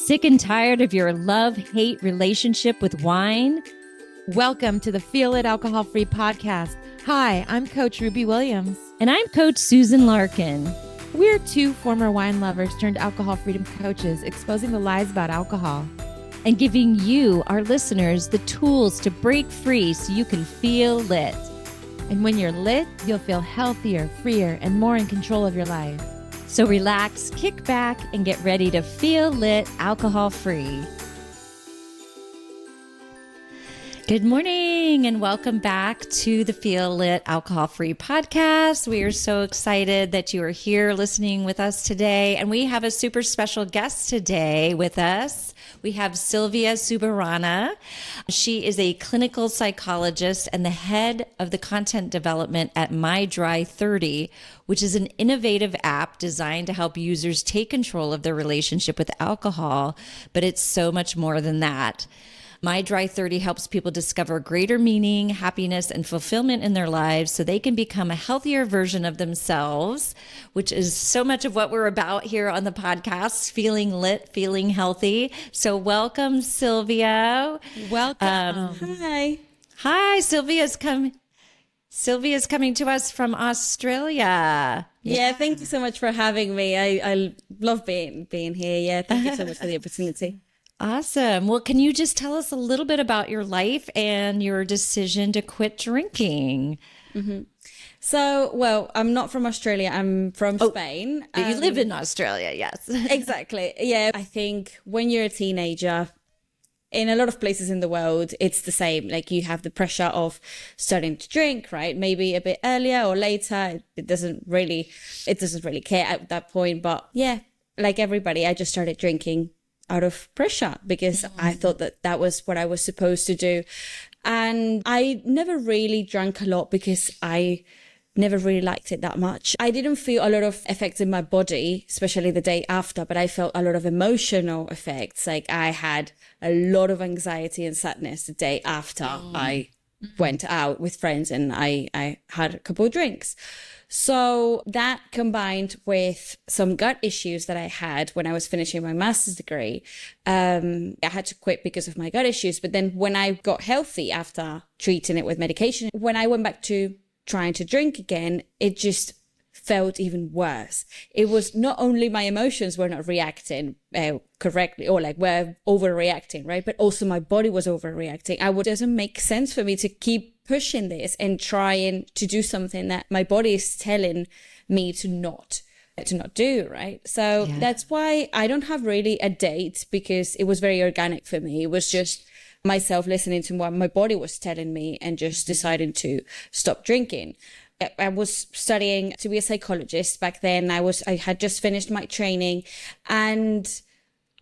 Sick and tired of your love-hate relationship with wine? Welcome to the Feel It Alcohol-Free podcast. Hi, I'm Coach Ruby Williams. And I'm Coach Susan Larkin. We're two former wine lovers turned alcohol freedom coaches, exposing the lies about alcohol. And giving you, our listeners, the tools to break free so you can feel lit. And when you're lit, you'll feel healthier, freer, and more in control of your life. So relax, kick back, and get ready to feel lit alcohol-free. Good morning and welcome back to the Feel Lit Alcohol-Free podcast. We are so excited that you are here listening with us today. And we have a super special guest today with us. We have Silvia Subirana. She is a clinical psychologist and the head of the content development at MyDry30, which is an innovative app designed to help users take control of their relationship with alcohol. But it's so much more than that. MyDry30 helps people discover greater meaning, happiness, and fulfillment in their lives so they can become a healthier version of themselves, which is so much of what we're about here on the podcast, feeling lit, feeling healthy. So welcome, Silvia. Welcome. Hi. Hi, Silvia's coming to us from Australia. Yeah, thank you so much for having me. I love being here. Yeah, thank you so much for the opportunity. Awesome. Well, can you just tell us a little bit about your life and your decision to quit drinking? Mm-hmm. So, well, I'm not from Australia. I'm from Spain. But you live in Australia, yes. Exactly. Yeah. I think when you're a teenager, in a lot of places in the world, it's the same. Like you have the pressure of starting to drink, right? Maybe a bit earlier or later. It doesn't really care at that point. But yeah, like everybody, I just started drinking out of pressure because I thought that was what I was supposed to do. And I never really drank a lot because I never really liked it that much. I didn't feel a lot of effects in my body, especially the day after, but I felt a lot of emotional effects. Like I had a lot of anxiety and sadness the day after I went out with friends and I had a couple of drinks. So that combined with some gut issues that I had when I was finishing my master's degree, I had to quit because of my gut issues. But then when I got healthy after treating it with medication, when I went back to trying to drink again, it just felt even worse. It was not only my emotions were not reacting correctly or like were overreacting, right? But also my body was overreacting. It doesn't make sense for me to keep pushing this and trying to do something that my body is telling me to not do, right? So that's why I don't have really a date because it was very organic for me. It was just myself listening to what my body was telling me and just deciding to stop drinking. I was studying to be a psychologist back then. I had just finished my training and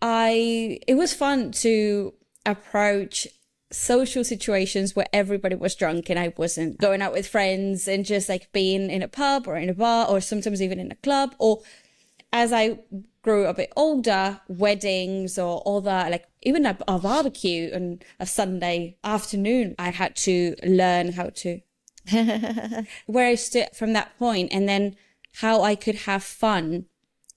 it was fun to approach social situations where everybody was drunk and I wasn't going out with friends and just like being in a pub or in a bar or sometimes even in a club. Or as I grew a bit older, weddings or other, like even a barbecue on a Sunday afternoon, I had to learn how to where I stood from that point and then how I could have fun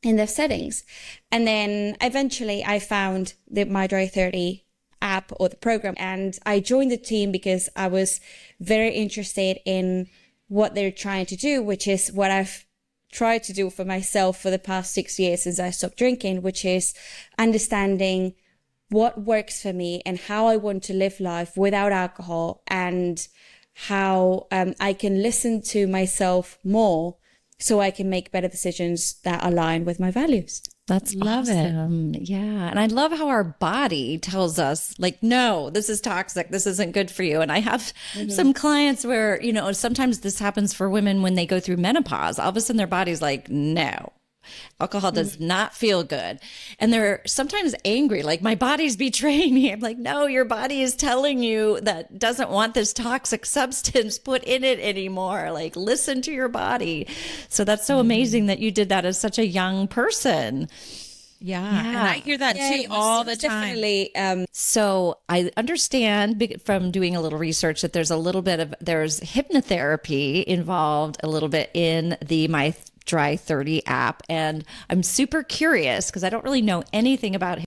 in the settings. And then eventually I found the MyDry30 app or the program and I joined the team because I was very interested in what they're trying to do, which is what I've tried to do for myself for the past 6 years since I stopped drinking, which is understanding what works for me and how I want to live life without alcohol and how I can listen to myself more so I can make better decisions that align with my values. That's awesome. Yeah. And I love how our body tells us like, no, this is toxic. This isn't good for you. And I have some clients where, sometimes this happens for women when they go through menopause. All of a sudden their body's like, no, alcohol does not feel good. And they're sometimes angry, like my body's betraying me. I'm like, no, your body is telling you that doesn't want this toxic substance put in it anymore. Like listen to your body. So that's so amazing that you did that as such a young person. Yeah. And I hear that too all the time. Definitely. So I understand from doing a little research that there's hypnotherapy involved a little bit in the MyDry30 app. And I'm super curious because I don't really know anything about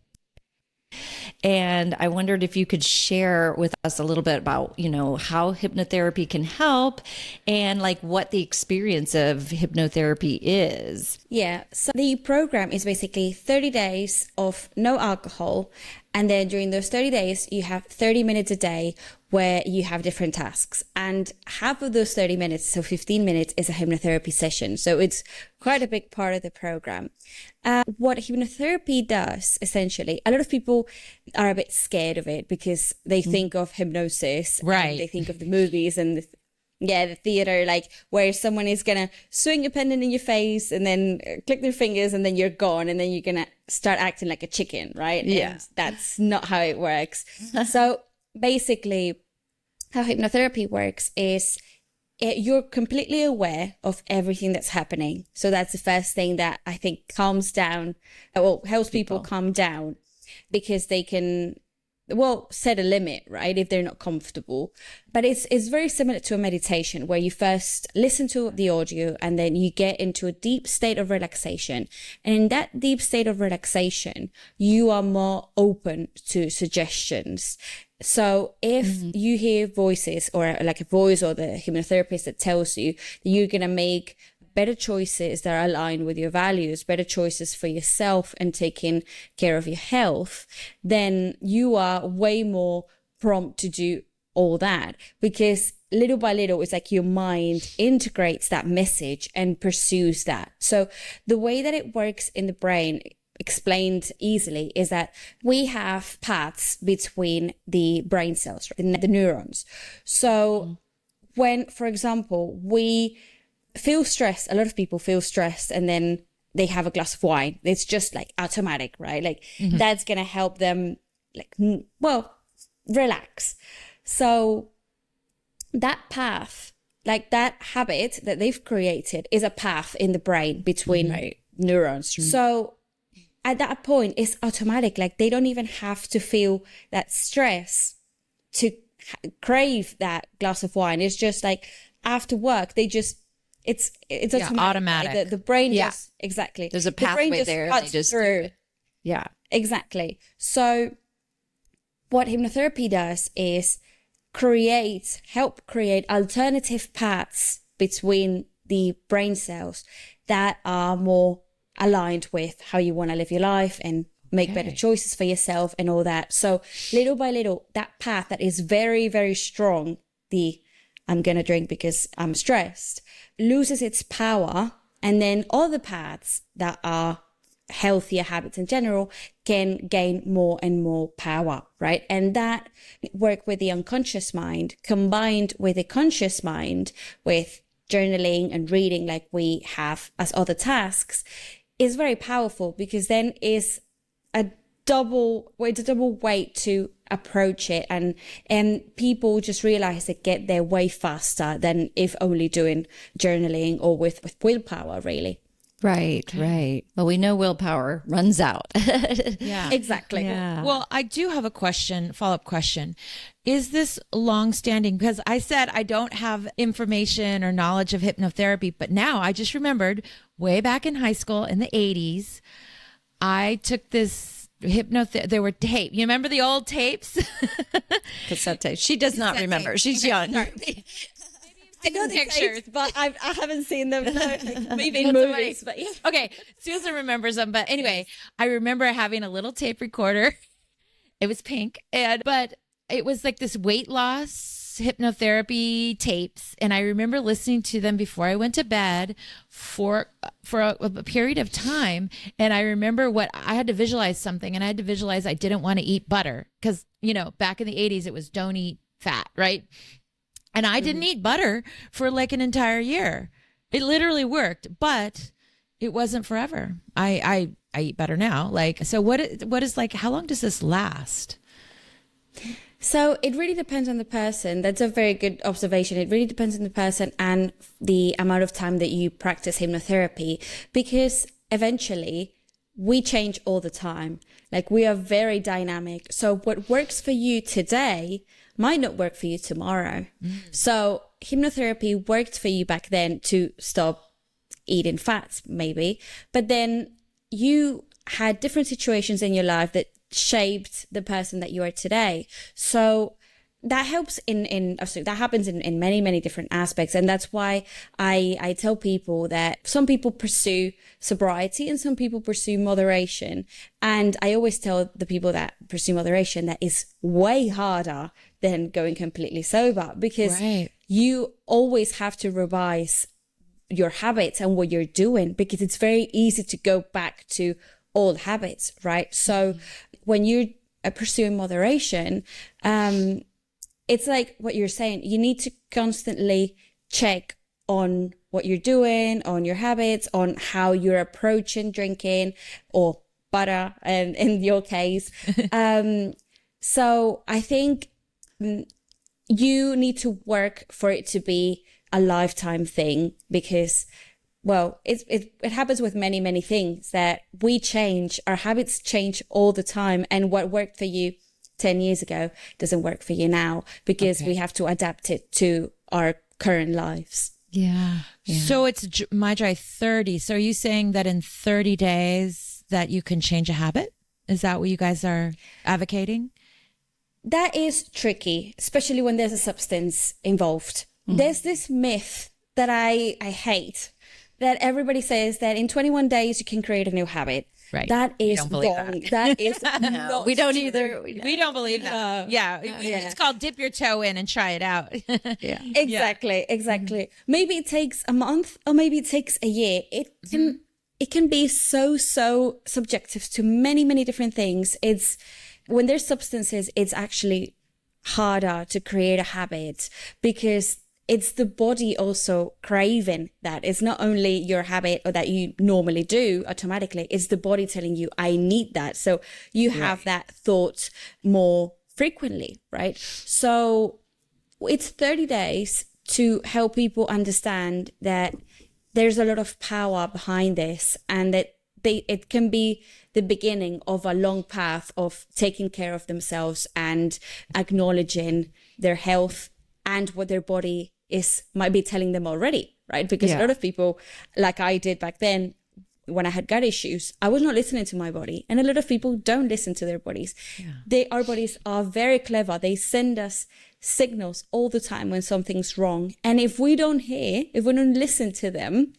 And I wondered if you could share with us a little bit about, how hypnotherapy can help and like what the experience of hypnotherapy is. Yeah. So the program is basically 30 days of no alcohol. And then during those 30 days, you have 30 minutes a day where you have different tasks. And half of those 30 minutes, so 15 minutes, is a hypnotherapy session. So it's quite a big part of the program. What hypnotherapy does, essentially, a lot of people are a bit scared of it because they think of hypnosis. Right. And they think of the movies and the theater, like where someone is gonna swing a pendant in your face and then click their fingers and then you're gone and then you're gonna start acting like a chicken, right? Yeah. And that's not how it works. So basically, how hypnotherapy works is you're completely aware of everything that's happening. So that's the first thing that I think calms down, helps people calm down, because they can set a limit, right, if they're not comfortable. But it's very similar to a meditation where you first listen to the audio and then you get into a deep state of relaxation. And in that deep state of relaxation, you are more open to suggestions. So if you hear voices or like a voice or the hypnotherapist that tells you that you're going to make better choices that are aligned with your values, better choices for yourself and taking care of your health, then you are way more prompt to do all that, because little by little, it's like your mind integrates that message and pursues that. So the way that it works in the brain, explained easily, is that we have paths between the brain cells, right? The neurons. So when, for example, we feel stressed, a lot of people feel stressed and then they have a glass of wine. It's just like automatic, right? Like that's going to help them relax. So that path, like that habit that they've created, is a path in the brain between neurons. So at that point, it's automatic. Like they don't even have to feel that stress to crave that glass of wine. It's just like after work, they just, it's automatic. Right? The brain just, exactly. There's a pathway there. Cuts through. Yeah. Exactly. So what hypnotherapy does is help create alternative paths between the brain cells that are more aligned with how you want to live your life and make better choices for yourself and all that. So little by little, that path that is very, very strong, I'm going to drink because I'm stressed, loses its power. And then other paths that are healthier habits in general can gain more and more power, right? And that work with the unconscious mind combined with the conscious mind, with journaling and reading like we have as other tasks, is very powerful, because then it's a double weight to approach it, and people just realize they get there way faster than if only doing journaling or with willpower, really. Right. Well, we know willpower runs out. Yeah, exactly. Yeah. Well, I do have a follow-up question. Is this long-standing? Because I said I don't have information or knowledge of hypnotherapy, but now I just remembered way back in high school in the 80s, I took this there were tape. You remember the old tapes? Cassette tape. She does not remember. She's young. I know the pictures, but I haven't seen them maybe in movies. But yeah. Okay, Susan remembers them. But anyway, I remember having a little tape recorder. It was pink, but it was like this weight loss hypnotherapy tapes, and I remember listening to them before I went to bed for a period of time. And I remember I had to visualize something, and I had to visualize I didn't want to eat butter because back in the 80s it was don't eat fat, right? And I didn't eat butter for like an entire year. It literally worked, but it wasn't forever. I eat better now. Like, so what is like, how long does this last? So it really depends on the person. That's a very good observation. It really depends on the person and the amount of time that you practice hypnotherapy, because eventually we change all the time. Like, we are very dynamic. So what works for you today might not work for you tomorrow. So hypnotherapy worked for you back then to stop eating fats, maybe, but then you had different situations in your life that shaped the person that you are today. So that helps that happens in many, many different aspects. And that's why I tell people that some people pursue sobriety and some people pursue moderation. And I always tell the people that pursue moderation that is way harder than going completely sober, because you always have to revise your habits and what you're doing, because it's very easy to go back to old habits, right? So when you're pursuing moderation, it's like what you're saying, you need to constantly check on what you're doing, on your habits, on how you're approaching drinking, or butter, and in your case. So I think you need to work for it to be a lifetime thing, because, well, it happens with many, many things that we change. Our habits change all the time. And what worked for you 10 years ago doesn't work for you now, because we have to adapt it to our current lives. Yeah. So it's MyDry30. So are you saying that in 30 days that you can change a habit? Is that what you guys are advocating? That is tricky, especially when there's a substance involved. There's this myth that I hate, that everybody says that in 21 days you can create a new habit. Right. That is wrong. That is No, we don't either. We don't believe that. It's called dip your toe in and try it out. Exactly. Maybe it takes a month, or maybe it takes a year. It can be so subjective to many, many different things. It's when there's substances, it's actually harder to create a habit, because it's the body also craving that. It's not only your habit or that you normally do automatically, it's the body telling you, I need that. So you have that thought more frequently, right? So it's 30 days to help people understand that there's a lot of power behind this, and that it can be the beginning of a long path of taking care of themselves and acknowledging their health and what their body might be telling them already, right? Because a lot of people, like I did back then, when I had gut issues, I was not listening to my body. And a lot of people don't listen to their bodies. Our bodies are very clever. They send us signals all the time when something's wrong. And if we don't listen to them,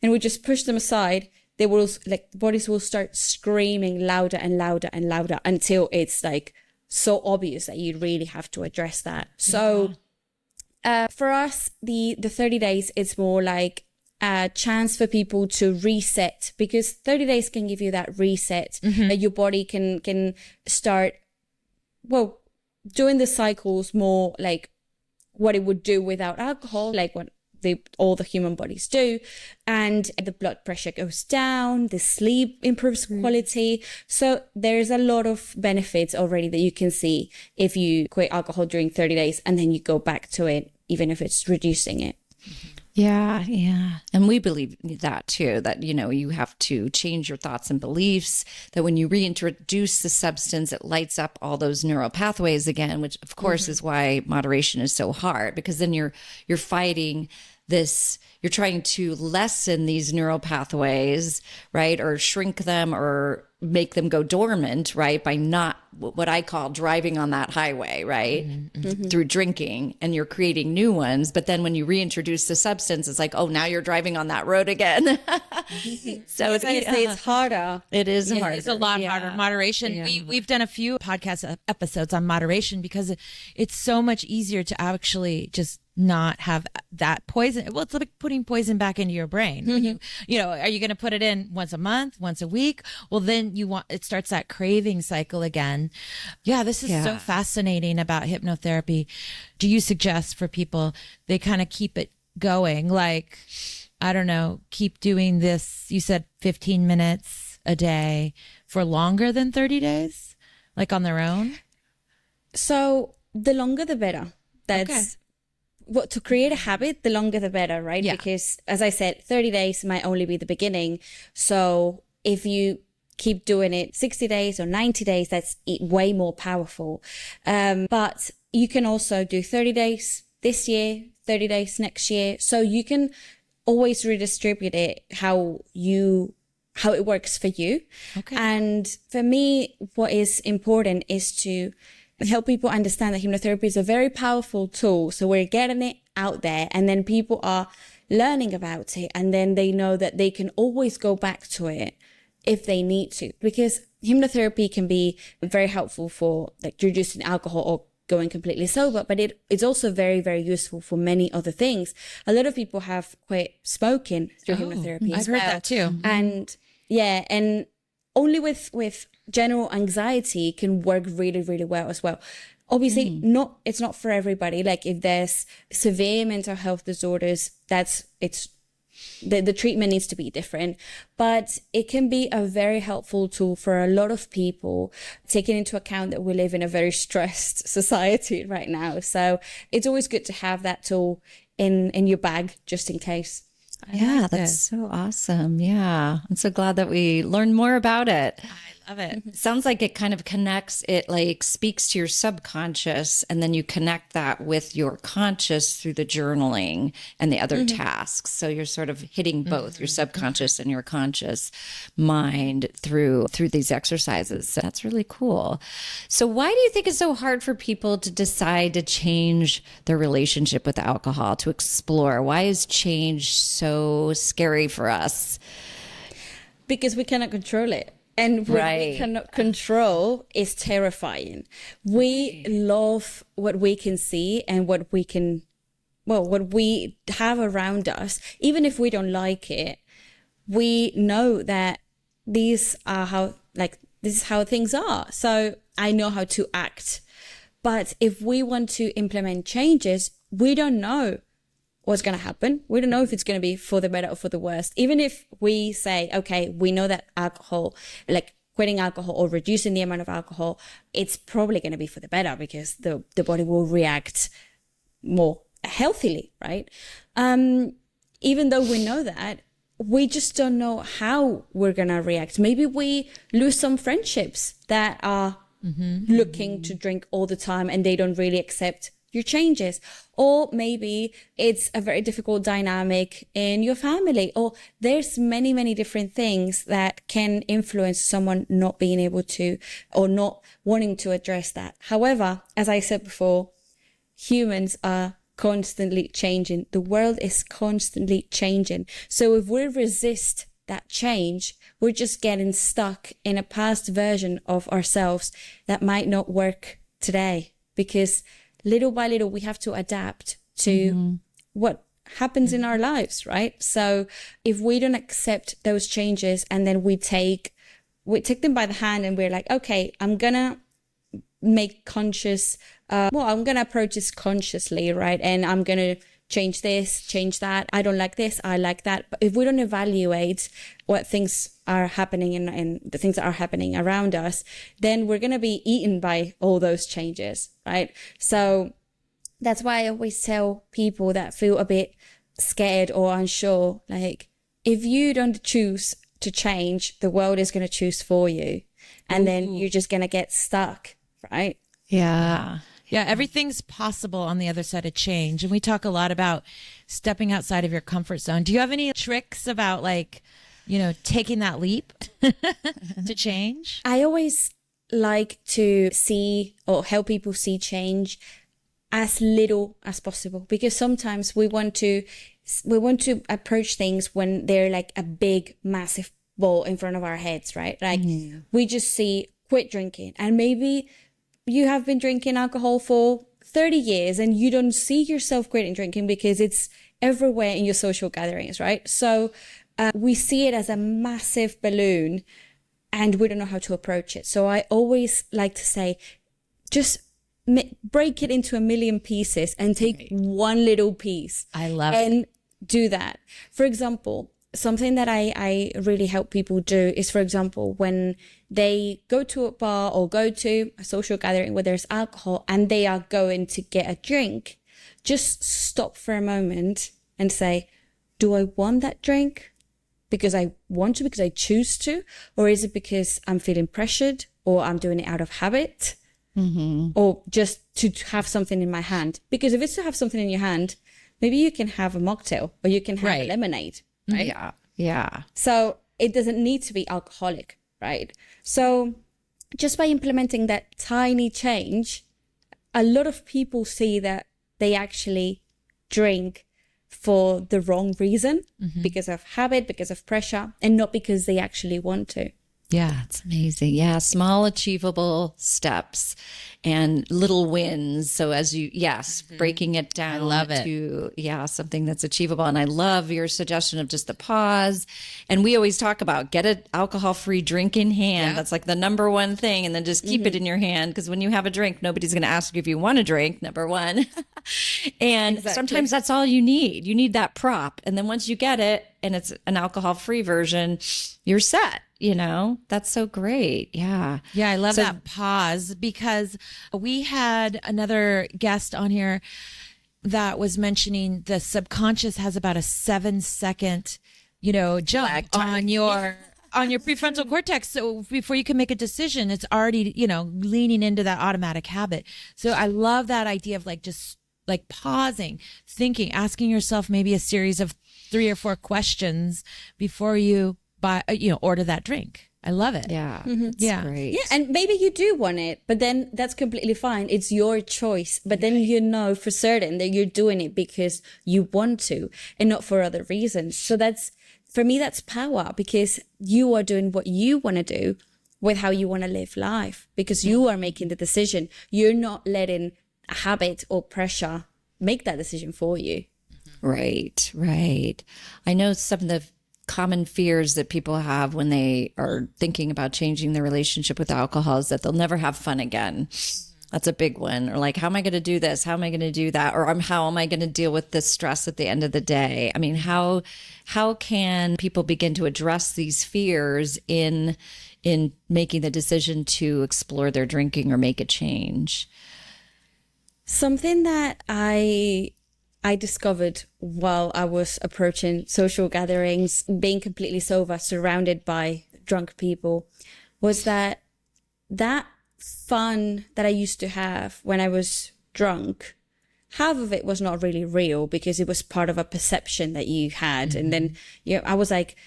and we just push them aside, the bodies will start screaming louder and louder and louder until it's like so obvious that you really have to address that. So for us, the 30 days, it's more like a chance for people to reset, because 30 days can give you that reset, that your body can start, doing the cycles more like what it would do without alcohol, like what all the human bodies do. And the blood pressure goes down, the sleep improves quality. So there's a lot of benefits already that you can see if you quit alcohol during 30 days and then you go back to it, even if it's reducing it. Yeah. And we believe that too, that, you have to change your thoughts and beliefs, that when you reintroduce the substance, it lights up all those neural pathways again, which of course is why moderation is so hard, because then you're fighting this, you're trying to lessen these neural pathways, right? Or shrink them or make them go dormant, right? By not what I call driving on that highway, right? Through drinking, and you're creating new ones. But then when you reintroduce the substance, it's like, oh, now you're driving on that road again. So it's harder. It is harder. It's a lot harder. Moderation. Yeah. We've done a few podcast episodes on moderation, because it's so much easier to actually just not have that poison. Well, it's like putting poison back into your brain. Are you going to put it in once a month, once a week? Well, then it starts that craving cycle again. Yeah, this is so fascinating about hypnotherapy. Do you suggest for people, they kind of keep it going? Like, I don't know, keep doing this. You said 15 minutes a day for longer than 30 days, like on their own? So the longer, the better. That's to create a habit, the longer the better, right? Yeah. Because as I said, 30 days might only be the beginning. So if you keep doing it 60 days or 90 days, that's way more powerful. But you can also do 30 days this year, 30 days next year. So you can always redistribute it how you how it works for you. Okay. And for me, what is important is to help people understand that hypnotherapy is a very powerful tool. So we're getting it out there, and then people are learning about it, and then they know that they can always go back to it if they need to, because hypnotherapy can be very helpful for like reducing alcohol or going completely sober, but it's also very, very useful for many other things. A lot of people have quit smoking through hypnotherapy. I've heard that too. And yeah, and only with general anxiety can work really, really well as well. Obviously, it's not for everybody. Like if there's severe mental health disorders, the treatment needs to be different, but it can be a very helpful tool for a lot of people, taking into account that we live in a very stressed society right now. So it's always good to have that tool in your bag just in case. Yeah, that's so awesome. Yeah. I'm so glad that we learned more about it. I love it. Sounds like it kind of connects, it like speaks to your subconscious, and then you connect that with your conscious through the journaling and the other tasks. So you're sort of hitting both your subconscious and your conscious mind through these exercises. So that's really cool. So why do you think it's so hard for people to decide to change their relationship with alcohol, to explore? Why is change so scary for us? Because we cannot control it. And what Right. we cannot control is terrifying. We love what we can see and what we have around us. Even if we don't like it, we know that this is how things are. So I know how to act. But if we want to implement changes, we don't know what's going to happen. We don't know if it's going to be for the better or for the worst. Even if we say, okay, we know that alcohol, like quitting alcohol or reducing the amount of alcohol, it's probably going to be for the better because the body will react more healthily, right? Even though we know that, we just don't know how we're going to react. Maybe we lose some friendships that are looking to drink all the time and they don't really accept your changes. Or maybe it's a very difficult dynamic in your family, or there's many, many different things that can influence someone not being able to or not wanting to address that. However, as I said before, humans are constantly changing. The world is constantly changing. So if we resist that change, we're just getting stuck in a past version of ourselves that might not work today, because little by little, we have to adapt to what happens in our lives, right? So if we don't accept those changes and then we take them by the hand and we're like, okay, I'm going to make conscious, I'm going to approach this consciously, right? And I'm going to change this, change that. I don't like this, I like that. But if we don't evaluate what things are happening and the things that are happening around us, then we're going to be eaten by all those changes, right? So that's why I always tell people that feel a bit scared or unsure, like, if you don't choose to change, the world is going to choose for you. And then you're just going to get stuck, right? Yeah. Yeah, everything's possible on the other side of change. And we talk a lot about stepping outside of your comfort zone. Do you have any tricks about taking that leap to change? I always like to see or help people see change as little as possible, because sometimes we want to approach things when they're like a big, massive ball in front of our heads, right? Like we just see quit drinking, and maybe you have been drinking alcohol for 30 years and you don't see yourself quitting drinking because it's everywhere in your social gatherings, right? So we see it as a massive balloon and we don't know how to approach it. So I always like to say, just break it into a million pieces and take one little piece. I love it. And do that. For example, something that I really help people do is, for example, when they go to a bar or go to a social gathering where there's alcohol and they are going to get a drink, just stop for a moment and say, do I want that drink because I want to, because I choose to, or is it because I'm feeling pressured or I'm doing it out of habit, or just to have something in my hand? Because if it's to have something in your hand, maybe you can have a mocktail or you can have a lemonade. Right? Yeah. So it doesn't need to be alcoholic, right? So just by implementing that tiny change, a lot of people see that they actually drink for the wrong reason, because of habit, because of pressure, and not because they actually want to. Yeah. It's amazing. Yeah. Small, achievable steps and little wins. So as you, breaking it down I love it. to, something that's achievable. And I love your suggestion of just the pause. And we always talk about get an alcohol-free drink in hand. That's like the number one thing. And then just keep it in your hand. Because when you have a drink, nobody's going to ask you if you want a drink, number one. And sometimes that's all you need. You need that prop. And then once you get it and it's an alcohol-free version, you're set. That's so great. Yeah. Yeah, I love that pause, because we had another guest on here that was mentioning the subconscious has about a 7-second, jump on your prefrontal cortex. So before you can make a decision, it's already, leaning into that automatic habit. So I love that idea of just pausing, thinking, asking yourself maybe a series of 3 or 4 questions before you order that drink. I love it. Yeah. Yeah. Great. Yeah, and maybe you do want it, but then that's completely fine. It's your choice. But then you know for certain that you're doing it because you want to and not for other reasons. So for me, that's power, because you are doing what you want to do with how you want to live life, because you are making the decision. You're not letting a habit or pressure make that decision for you. Right. I know some of the common fears that people have when they are thinking about changing their relationship with alcohol is that they'll never have fun again. That's a big one. Or how am I going to do this? How am I going to do that? Or how am I going to deal with this stress at the end of the day? I mean, how can people begin to address these fears in making the decision to explore their drinking or make a change? Something that I discovered while I was approaching social gatherings, being completely sober, surrounded by drunk people, was that fun that I used to have when I was drunk, half of it was not really real, because it was part of a perception that you had. And then, I was like,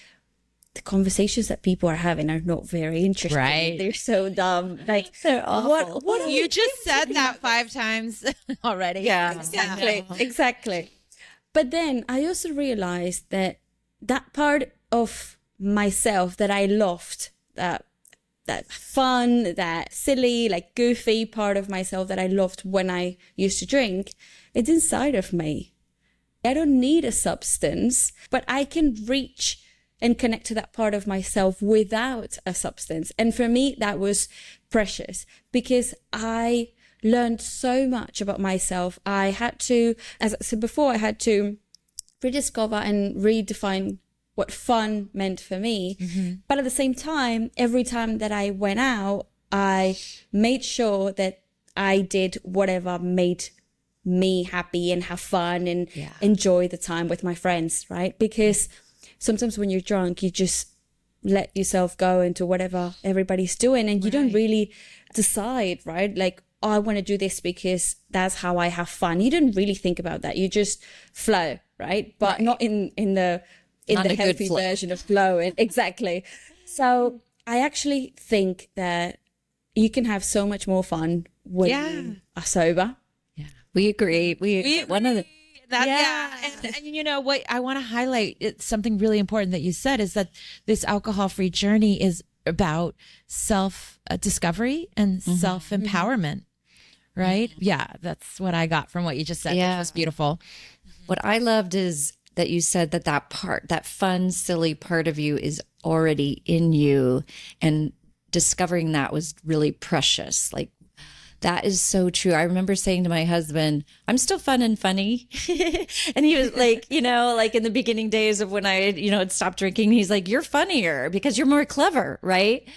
the conversations that people are having are not very interesting. Right. They're so dumb. They're awful. What You just said that 5 times already. Yeah. Exactly. But then I also realized that part of myself that I loved, that fun, that silly, goofy part of myself that I loved when I used to drink, it's inside of me. I don't need a substance, but I can reach and connect to that part of myself without a substance. And for me, that was precious, because I learned so much about myself. I had to, as I said before, I had to rediscover and redefine what fun meant for me. But at the same time, every time that I went out, I made sure that I did whatever made me happy and have fun and enjoy the time with my friends, right? Because sometimes when you're drunk, you just let yourself go into whatever everybody's doing, and you don't really decide, right? I want to do this because that's how I have fun. You don't really think about that. You just flow, right? But not in the healthy version of flowing. Exactly. So I actually think that you can have so much more fun when you are sober. Yeah, we agree. One of the And you know what I want to highlight, it's something really important that you said, is that this alcohol-free journey is about self-discovery and self-empowerment, right? Yeah, that's what I got from what you just said. Yeah. Which was beautiful. What I loved is that you said that fun, silly part of you is already in you, and discovering that was really precious. That is so true. I remember saying to my husband, I'm still fun and funny. And he was in the beginning days of when I had stopped drinking, he's like, you're funnier because you're more clever. Right.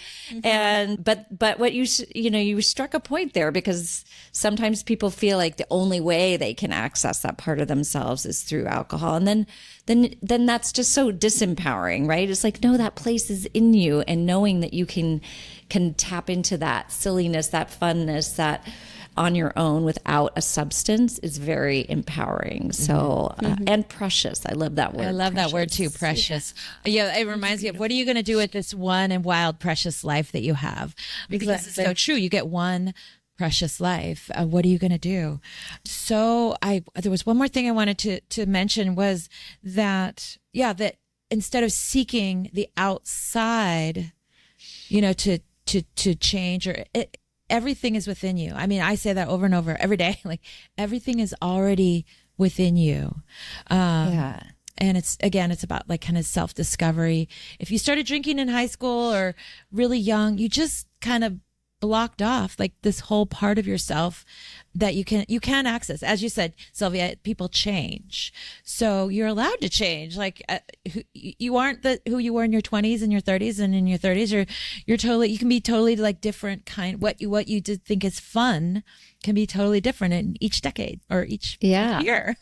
And, but what you struck a point there, because sometimes people feel like the only way they can access that part of themselves is through alcohol. And then that's just so disempowering, right? It's like, no, that place is in you, and knowing that you can tap into that silliness, that funness, that on your own without a substance is very empowering. So, and precious. I love that word. I love that word too, precious. Yeah, it reminds me of, what are you going to do with this one and wild, precious life that you have? Because it's so true. You get one precious life. What are you going to do? So there was one more thing I wanted to mention, was that, that instead of seeking the outside, to change, everything is within you. I mean, I say that over and over every day, like everything is already within you. And it's about like kind of self-discovery. If you started drinking in high school or really young, you just kind of blocked off like this whole part of yourself that you can access. As you said, Silvia, people change, so you're allowed to change. Like you aren't who you were in your 20s and your 30s, and in your 30s you can be totally like different kind. What you did think is fun can be totally different in each decade or each year.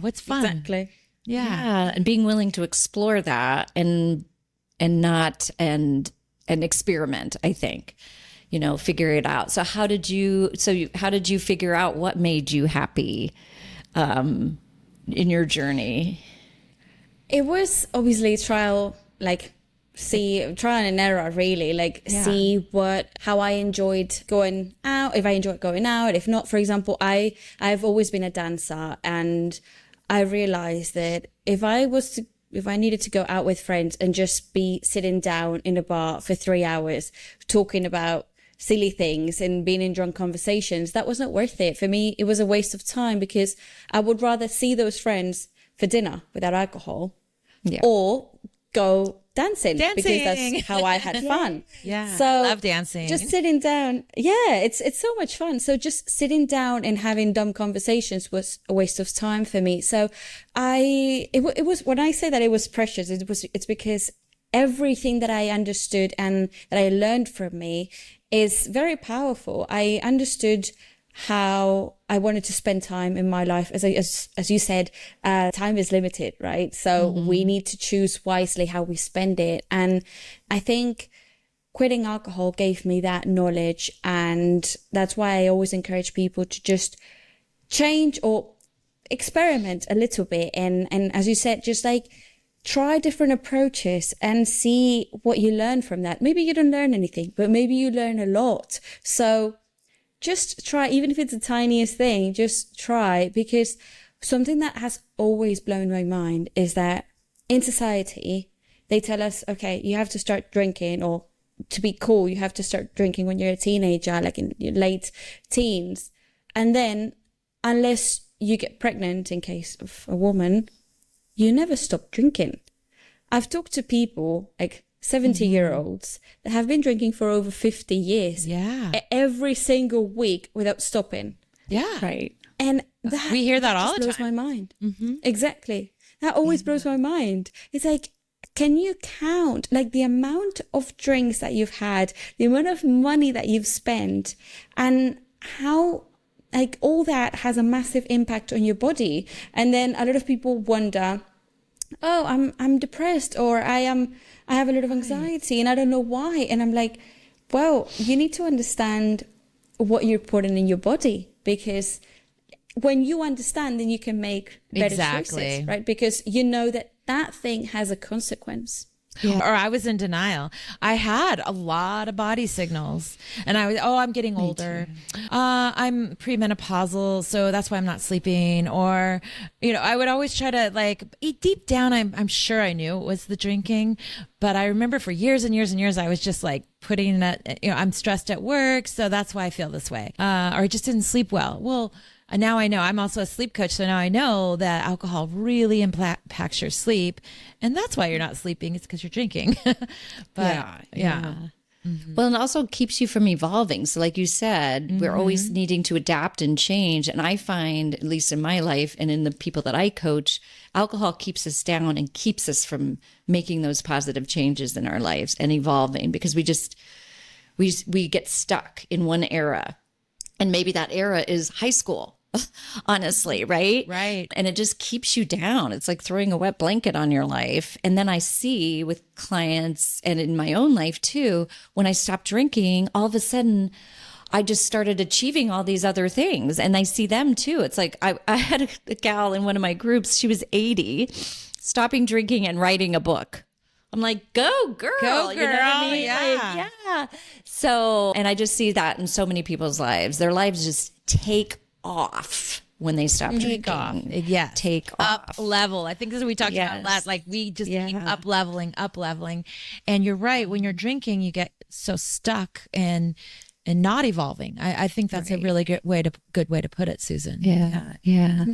What's fun? Exactly. And being willing to explore that and experiment, I think. Figure it out. So how did you figure out what made you happy in your journey? It was obviously trial and error, really, see how I enjoyed going out, if I enjoyed going out, if not. For example, I've always been a dancer, and I realized that if I needed to go out with friends and just be sitting down in a bar for 3 hours talking about silly things and being in drunk conversations, that wasn't worth it. For me, it was a waste of time, because I would rather see those friends for dinner without alcohol or go dancing, because that's how I had fun. So I love dancing. Just sitting down. It's so much fun. So just sitting down and having dumb conversations was a waste of time for me. So it was, when I say that it was precious, it's because everything that I understood and that I learned from me is very powerful. I understood how I wanted to spend time in my life. As you said, time is limited, right? So we need to choose wisely how we spend it. And I think quitting alcohol gave me that knowledge. And that's why I always encourage people to just change or experiment a little bit. And as you said, just try different approaches and see what you learn from that. Maybe you don't learn anything, but maybe you learn a lot. So just try, even if it's the tiniest thing, just try. Because something that has always blown my mind is that in society, they tell us, okay, you have to start drinking, or to be cool, you have to start drinking when you're a teenager, like in your late teens. And then unless you get pregnant, in case of a woman, you never stop drinking. I've talked to people 70-year-olds that have been drinking for over 50 years. Every single week without stopping. Right. And that we hear that all the time. Blows my mind. Exactly. That always blows my mind. It's can you count the amount of drinks that you've had, the amount of money that you've spent, and how all that has a massive impact on your body? And then a lot of people wonder, oh, I'm depressed, or I have a lot of anxiety and I don't know why. And I'm like, well, you need to understand what you're putting in your body, because when you understand, then you can make better choices, right? Because you know that thing has a consequence. Or I was in denial. I had a lot of body signals, and I'm getting older. I'm premenopausal, so that's why I'm not sleeping. Or, I would always try to deep down, I'm sure I knew it was the drinking, but I remember for years and years and years, I was just putting that, I'm stressed at work, so that's why I feel this way. Or I just didn't sleep well. Well, and now I know. I'm also a sleep coach, so now I know that alcohol really impacts your sleep, and that's why you're not sleeping. It's because you're drinking. But Well, and also keeps you from evolving. So like you said, we're always needing to adapt and change. And I find, at least in my life and in the people that I coach, alcohol keeps us down and keeps us from making those positive changes in our lives and evolving, because we get stuck in one era. And maybe that era is high school. Honestly, right? Right. And it just keeps you down. It's like throwing a wet blanket on your life. And then I see with clients and in my own life too, when I stop drinking, all of a sudden I just started achieving all these other things, and I see them too. It's like I had a gal in one of my groups. She was 80, stopping drinking and writing a book. I'm like, go girl. Go, You know what I girl. mean? Yeah. Like, yeah. So, and I just see that in so many people's lives. Their lives just take off when they stop drinking. Take off. Yeah. Take Up off. level. I think this is what we talked about Yes. last. Like we just keep Yeah. up leveling. And you're right. When you're drinking, you get so stuck and not evolving. I think that's a really good way to put it, Susan. Yeah.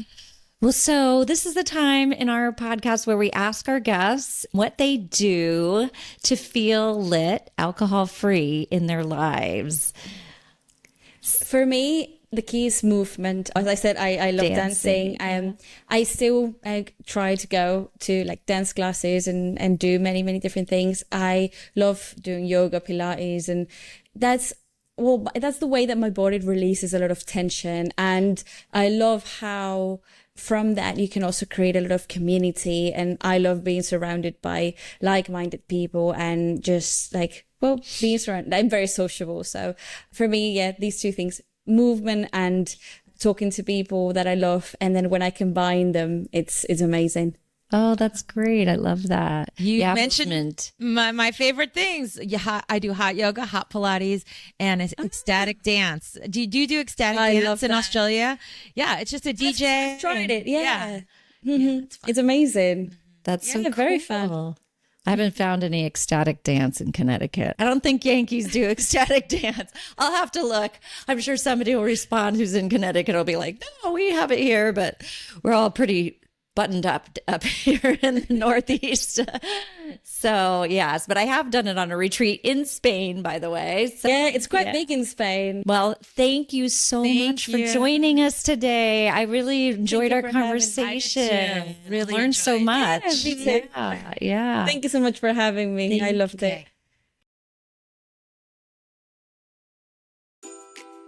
Well, so this is the time in our podcast where we ask our guests what they do to feel lit, alcohol-free in their lives. For me, the key is movement. As I said, I love dancing. I still try to go to like dance classes and do many, many different things. I love doing yoga, Pilates, and that's the way that my body releases a lot of tension. And I love how from that you can also create a lot of community. And I love being surrounded by like-minded people and just like, being surrounded. I'm very sociable. So for me, these two things, movement and talking to people that I love. And then when I combine them, it's amazing. Oh, that's great. I love that. You mentioned movement. my favorite things. I do hot yoga, hot Pilates, and ecstatic dance. Do you do ecstatic dance in Australia? Yeah, it's just a DJ. I've tried it. Yeah. Yeah, it's amazing. That's so very cool. fun. I haven't found any ecstatic dance in Connecticut. I don't think Yankees do ecstatic dance. I'll have to look. I'm sure somebody will respond who's in Connecticut will be like, no, we have it here, but we're all pretty buttoned up here in the Northeast. So yes, but I have done it on a retreat in Spain, by the way. So, yeah, it's quite big in Spain. Well, thank you so much for joining us today. I really enjoyed our conversation. Really learned so much. Yeah, me too. Yeah. Thank you so much for having me. I loved it.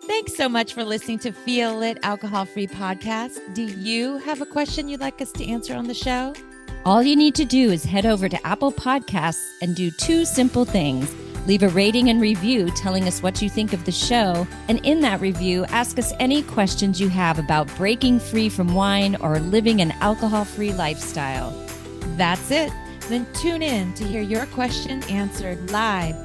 Thanks so much for listening to Feel Lit Alcohol Free Podcast. Do you have a question you'd like us to answer on the show? All you need to do is head over to Apple Podcasts and do two simple things. Leave a rating and review telling us what you think of the show. And in that review, ask us any questions you have about breaking free from wine or living an alcohol-free lifestyle. That's it. Then tune in to hear your question answered live.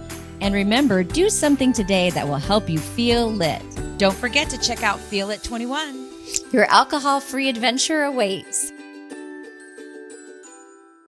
And remember, do something today that will help you feel lit. Don't forget to check out Feel It 21. Your alcohol-free adventure awaits.